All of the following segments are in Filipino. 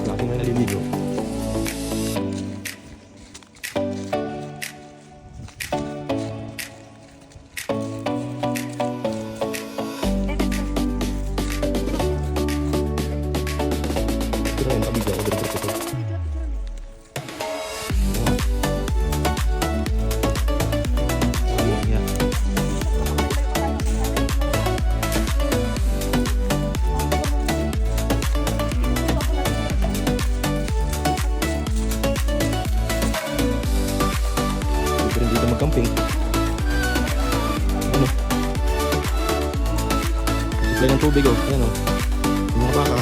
Laki na naliligo. Camping. Ano? Supply ng tubig oh. Ayan oh. Yung mga baka.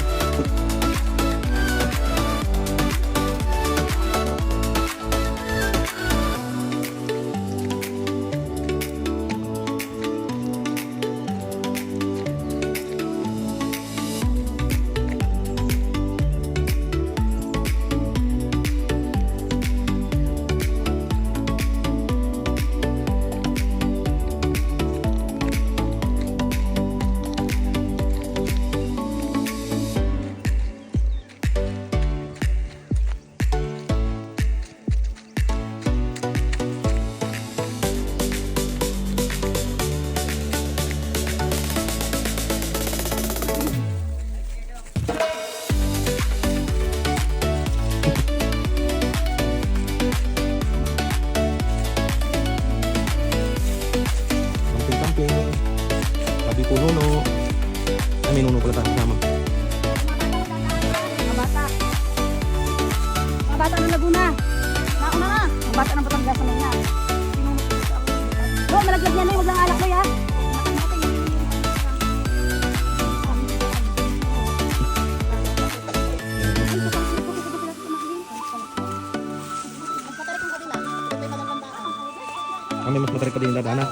Sabi ko nuno. Ay, may nuno pala tayo kasama. Mga bata. Mga bata ng Laguna. Nauna na. Mga bata ng Batangas naman yan. Bro, malaglag yan na. Huwag lang alak mo ya. May mas matarik pa din yung dadaanan.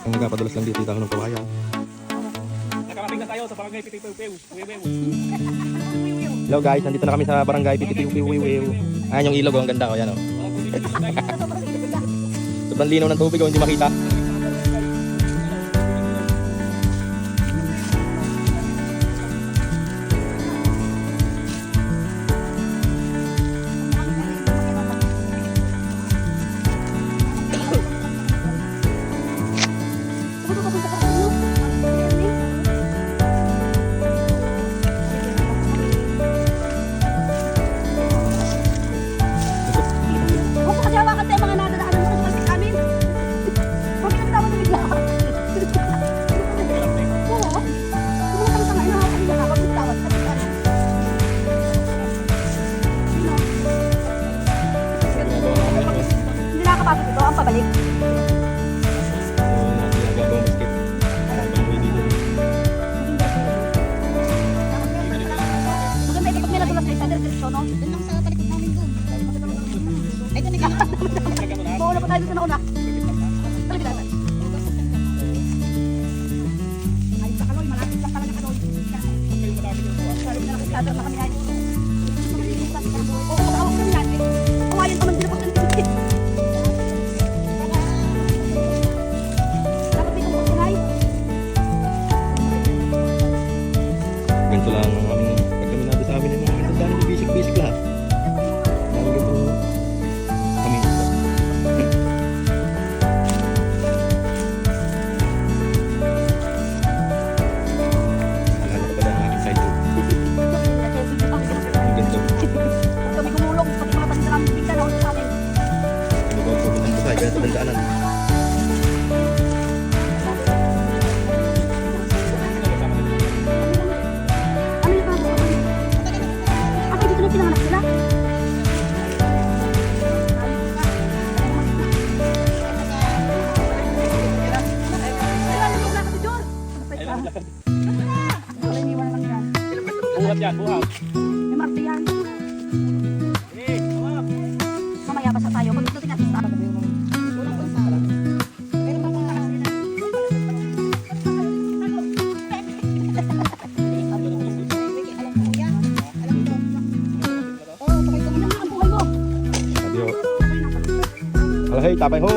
Ang nagpapadalas lang dito ng kawayan. Nakarating na tayo sa barangay Pitipiw. Hello guys, nandito na kami sa barangay Pitipiw. Ayan yung ilog, ang ganda ko, yan oh. Sobrang linaw ng tubig, hindi makita. Pabalik. Maganda ikot nila dulas sa isa diretso, no? Doon lang sa palikod namin doon. Ay, doon ikaw. Mauna pa tayo dito na una. Talagay natin. Ay, sa Kaloy, malapit lang talaga Kaloy. Sabi na nakikadar na kami ay. Oo, awak kami natin. Kumayan pa man sila pag ganito lang ang aming pagkaminado sa amin ng mga minadaan ng basic lahat. Dahil ito kami. Alala ko pala ang aking side. Yo. Alay, tapay ho.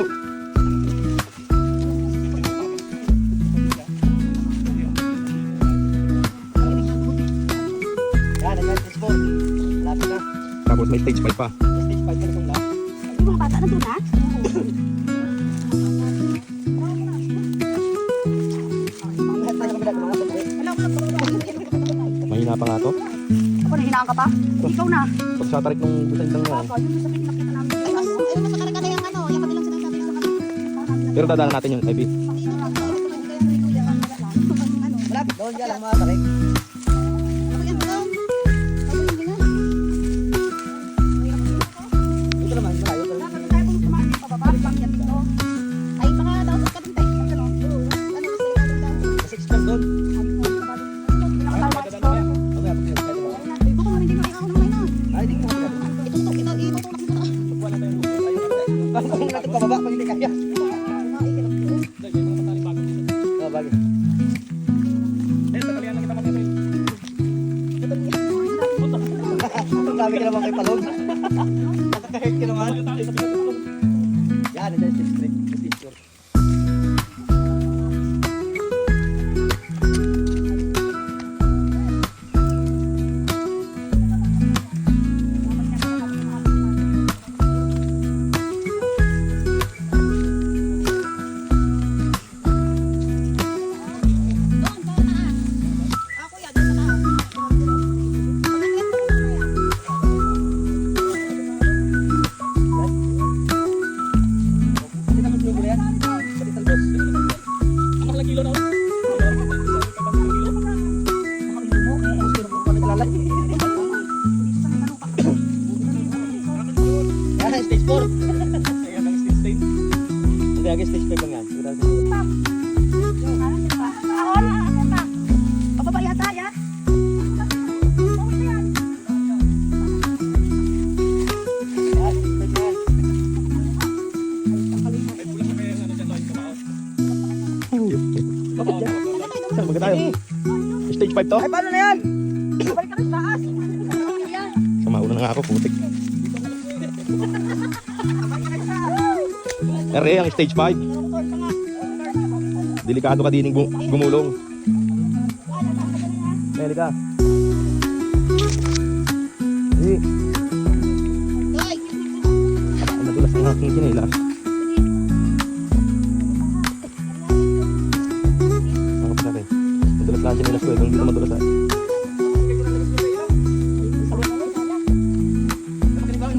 Yan, nandiyan stage 4. Lapit na. Tapos may stage 5 pa. Stage 5 ka na itong lahat. Yung mga bata nandun ha? Lahat tayo kami mga sandali. Mahina pa nga to. Ako, nahinaan ka pa? Ikaw na. Pag sa tarik nung butang lang yan. Ako, yun yung sabi nakita namin. Ay, mas makarga na yung ano, yung kabilang sinasabi ko sa kanila. Pero dadaanan natin yung Ivy. Malapit doon dyan lang mga tarik. Dito naman, malayo. Dapat tayo kung tumahan yung pababa, pangyan dito. Ay, baka daw sa kabing tayo. Ano, mas delikado daw. Sa 6 lang doon. Pinakatawa Mamaya, pag yun, kahit ba? Baka hindi mo ikaw naman na. Ay, di ko kami gano'n. Itutulak mo na. Wala tayong lupa. Ayaw na tayo. Paano kung natin pababa pag hindi kaya? Dahil may mga mataling bago dito. Oh, bagay. Eh, tagalian lang kita mag-email. Ang dami ka naman kay Palog. Nakakahit ka naman. Yung tali sa pinatulong. Yan, nandiyan stage 3. Stage 4. Ako yan, doon sa taas. Hindi naman sulo yan. Pati talbos. Ang mahal ng kilo na ako. Gusto na kung kami kalalay. Yan, stage 4. Kaya ng stage. Hindi, agad stage 5 lang yan. Sigurado sa Ahon! Pababa yata, ya? yan, stage 5 yan. May bulas na kaya ano dyan daw yung kamao. Saan baga tayo? Stage 5 to? Ay, paano na yan? Balik ka na sa taas. Sa mauna na nga ako, putik. Ere, ang stage 5. Delikado ka din gumulong. Meli ka. Eh, Hoy! ang nadulas ng aking kinilas. Ang kapit natin. Nadulas lang ang kinilas ko eh, kung dito madulas ay.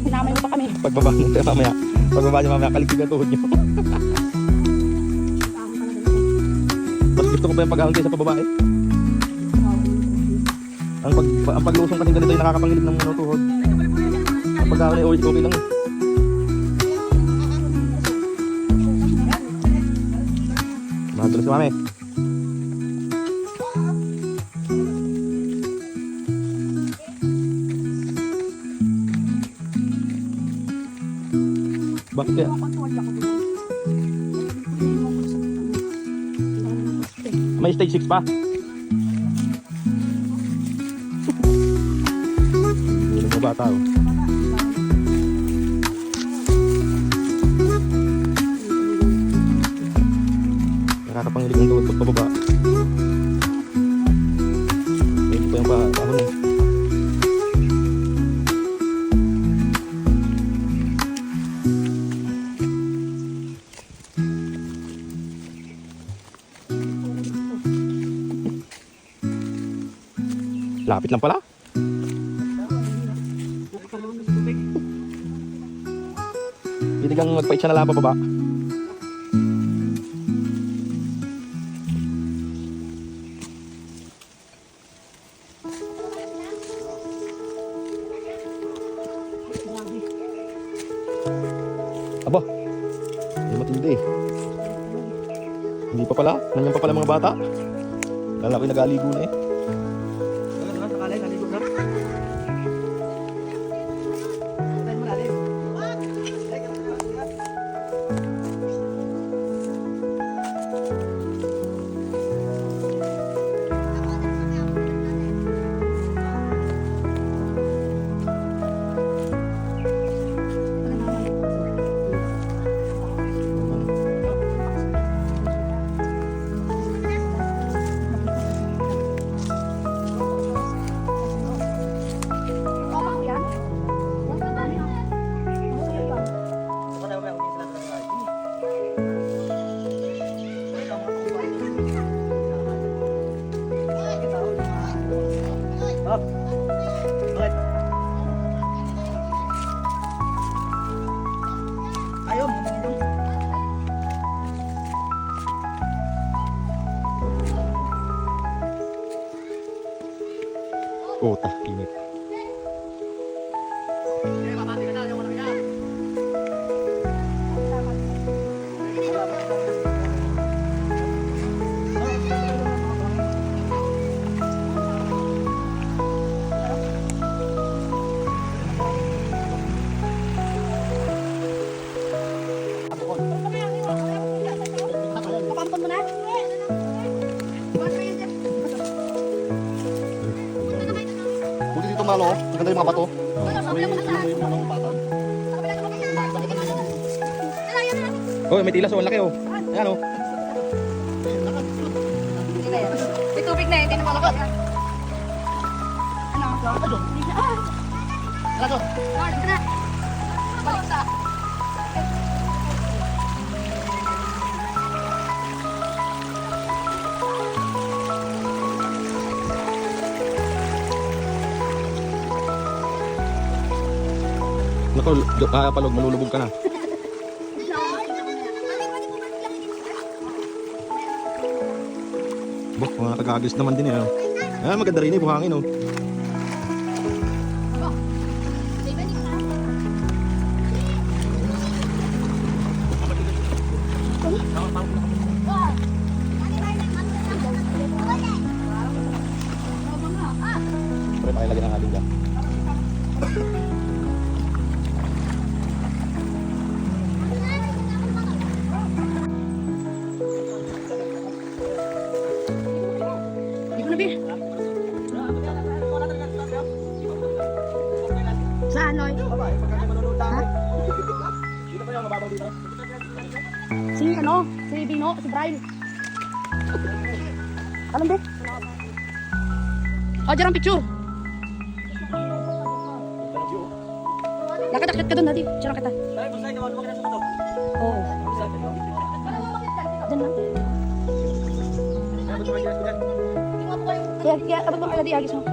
Pinamay mo pa kami. Pagbaba niyo mamaya. Pagbaba niyo mamaya, kaligtig ang tuhod niyo. Mas gusto ko pa yung pag-ahon kayo sa pababa eh. Ang paglusong kasing ganito ay nakakapangilig ng mga tuhod. Ang pag-ahon ay okay lang eh. Madulas si mami. Bakit kaya? May stage 6 pa. Hindi mo bata oh. Nakakapangilig ng tuhod pag pababa. Medyo pa yung paahon eh. Lapit lang pala. Pwede kang magpait siya na lang pababa. Aba, ay matindi eh. Hindi pa pala, nandiyan pa pala mga bata. Kala ko'y nag-aaligo na eh. Wala naman, sakalay, naligo na. Tayo mo lalim. Ay, ganun na, ganun na. ano, ang ganda yung mga bato. Oh, may tilas oh, ang laki oh. Ayan oh. May tubig na, hindi na malakas. Ano? Tara, John. Lord, ito na. Balik sa... Naku, palog, malulubog ka na. Bah, mga taga-agis naman din eh. Ano? Ah, maganda rin eh, buhangin oh. Pero pakilagyan ng ating dyan. Hindi ko na, Bi. Saan, Loy? Ha? Si ano? Si Bino? Si Brian? Alam, Bi? Oh, dyan ang picture. Lakad-akit ka doon, Nadi. Dyan kita. Oo. Dyan lang. Kaya, abot mo kaya di agis mo.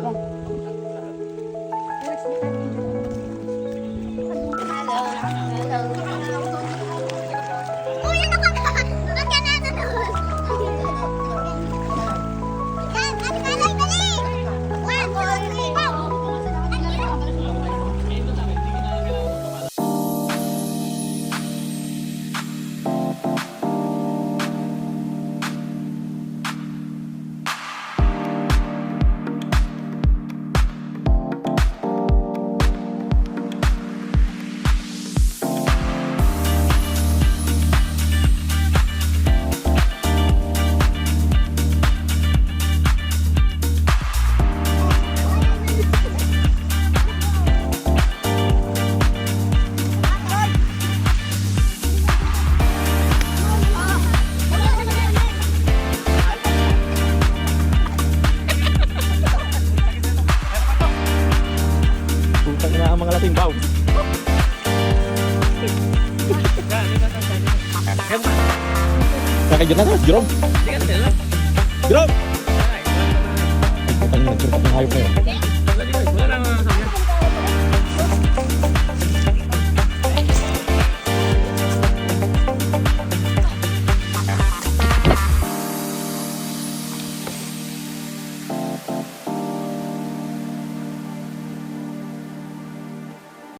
Yan. Putang na ang mga lating baw. Sakay dyan na, Jerome. Jerome! Putang na, nagsurpat ng hayop na yun.